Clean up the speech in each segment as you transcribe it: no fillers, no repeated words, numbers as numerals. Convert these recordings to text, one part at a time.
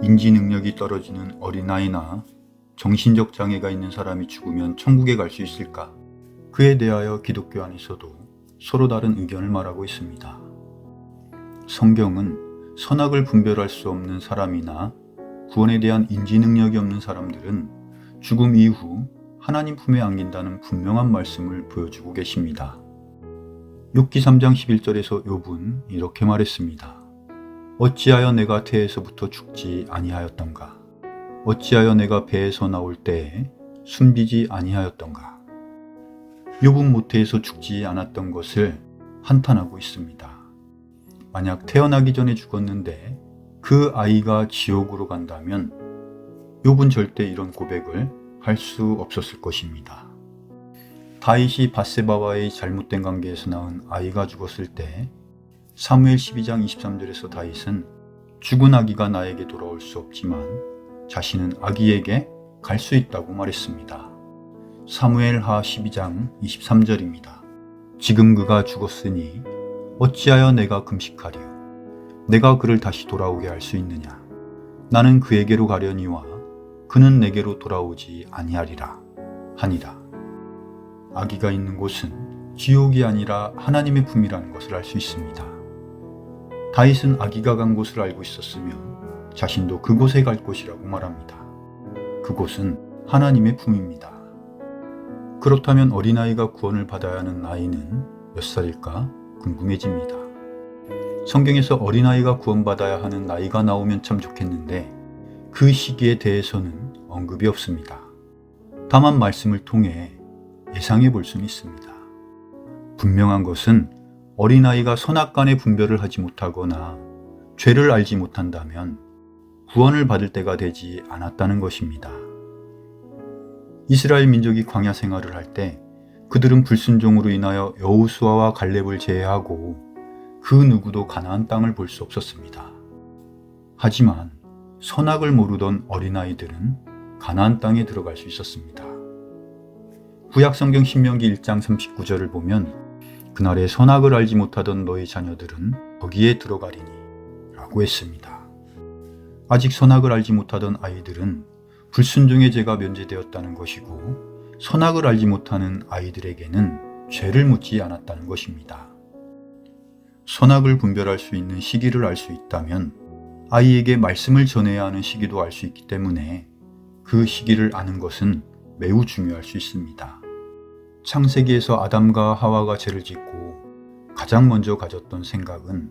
인지 능력이 떨어지는 어린아이나 정신적 장애가 있는 사람이 죽으면 천국에 갈 수 있을까? 그에 대하여 기독교 안에서도 서로 다른 의견을 말하고 있습니다. 성경은 선악을 분별할 수 없는 사람이나 구원에 대한 인지 능력이 없는 사람들은 죽음 이후 하나님 품에 안긴다는 분명한 말씀을 보여주고 계십니다. 욥기 3장 11절에서 욥은 이렇게 말했습니다. 어찌하여 내가 태에서부터 죽지 아니하였던가? 어찌하여 내가 배에서 나올 때에 숨지지 아니하였던가? 욥은 모태에서 죽지 않았던 것을 한탄하고 있습니다. 만약 태어나기 전에 죽었는데 그 아이가 지옥으로 간다면 욥은 절대 이런 고백을 할 수 없었을 것입니다. 다윗이 밧세바와의 잘못된 관계에서 낳은 아이가 죽었을 때 사무엘 12장 23절에서 다윗은 죽은 아기가 나에게 돌아올 수 없지만 자신은 아기에게 갈 수 있다고 말했습니다. 사무엘하 12장 23절입니다. 지금 그가 죽었으니 어찌하여 내가 금식하리요? 내가 그를 다시 돌아오게 할 수 있느냐? 나는 그에게로 가려니와 그는 내게로 돌아오지 아니하리라 하니라. 아기가 있는 곳은 지옥이 아니라 하나님의 품이라는 것을 알 수 있습니다. 다윗은 아기가 간 곳을 알고 있었으며 자신도 그곳에 갈 곳이라고 말합니다. 그곳은 하나님의 품입니다. 그렇다면 어린아이가 구원을 받아야 하는 나이는 몇 살일까 궁금해집니다. 성경에서 어린아이가 구원받아야 하는 나이가 나오면 참 좋겠는데 그 시기에 대해서는 언급이 없습니다. 다만 말씀을 통해 예상해 볼 수는 있습니다. 분명한 것은 어린아이가 선악간의 분별을 하지 못하거나 죄를 알지 못한다면 구원을 받을 때가 되지 않았다는 것입니다. 이스라엘 민족이 광야 생활을 할 때 그들은 불순종으로 인하여 여호수아와 갈렙을 제외하고 그 누구도 가나안 땅을 볼 수 없었습니다. 하지만 선악을 모르던 어린아이들은 가나안 땅에 들어갈 수 있었습니다. 구약성경 신명기 1장 39절을 보면 그날에 선악을 알지 못하던 너희 자녀들은 거기에 들어가리니 라고 했습니다. 아직 선악을 알지 못하던 아이들은 불순종의 죄가 면제되었다는 것이고 선악을 알지 못하는 아이들에게는 죄를 묻지 않았다는 것입니다. 선악을 분별할 수 있는 시기를 알 수 있다면 아이에게 말씀을 전해야 하는 시기도 알 수 있기 때문에 그 시기를 아는 것은 매우 중요할 수 있습니다. 창세기에서 아담과 하와가 죄를 짓고 가장 먼저 가졌던 생각은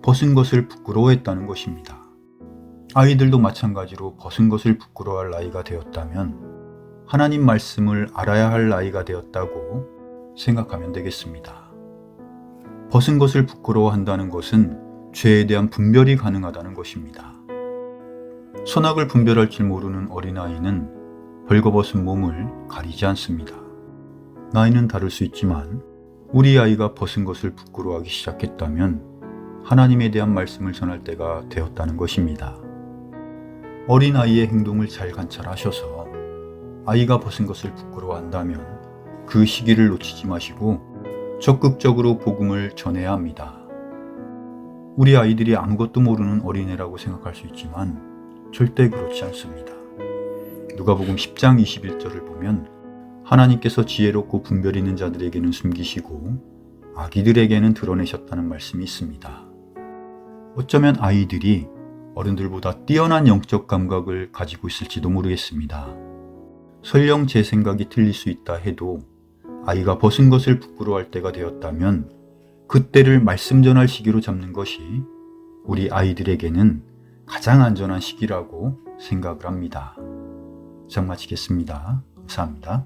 벗은 것을 부끄러워했다는 것입니다. 아이들도 마찬가지로 벗은 것을 부끄러워할 나이가 되었다면 하나님 말씀을 알아야 할 나이가 되었다고 생각하면 되겠습니다. 벗은 것을 부끄러워한다는 것은 죄에 대한 분별이 가능하다는 것입니다. 선악을 분별할 줄 모르는 어린아이는 벌거벗은 몸을 가리지 않습니다. 나이는 다를 수 있지만 우리 아이가 벗은 것을 부끄러워하기 시작했다면 하나님에 대한 말씀을 전할 때가 되었다는 것입니다. 어린아이의 행동을 잘 관찰하셔서 아이가 벗은 것을 부끄러워한다면 그 시기를 놓치지 마시고 적극적으로 복음을 전해야 합니다. 우리 아이들이 아무것도 모르는 어린애라고 생각할 수 있지만 절대 그렇지 않습니다. 누가복음 10장 21절을 보면 하나님께서 지혜롭고 분별 있는 자들에게는 숨기시고 아기들에게는 드러내셨다는 말씀이 있습니다. 어쩌면 아이들이 어른들보다 뛰어난 영적 감각을 가지고 있을지도 모르겠습니다. 설령 제 생각이 틀릴 수 있다 해도 아이가 벗은 것을 부끄러워할 때가 되었다면 그때를 말씀 전할 시기로 잡는 것이 우리 아이들에게는 가장 안전한 시기라고 생각을 합니다. 이상 마치겠습니다. 감사합니다.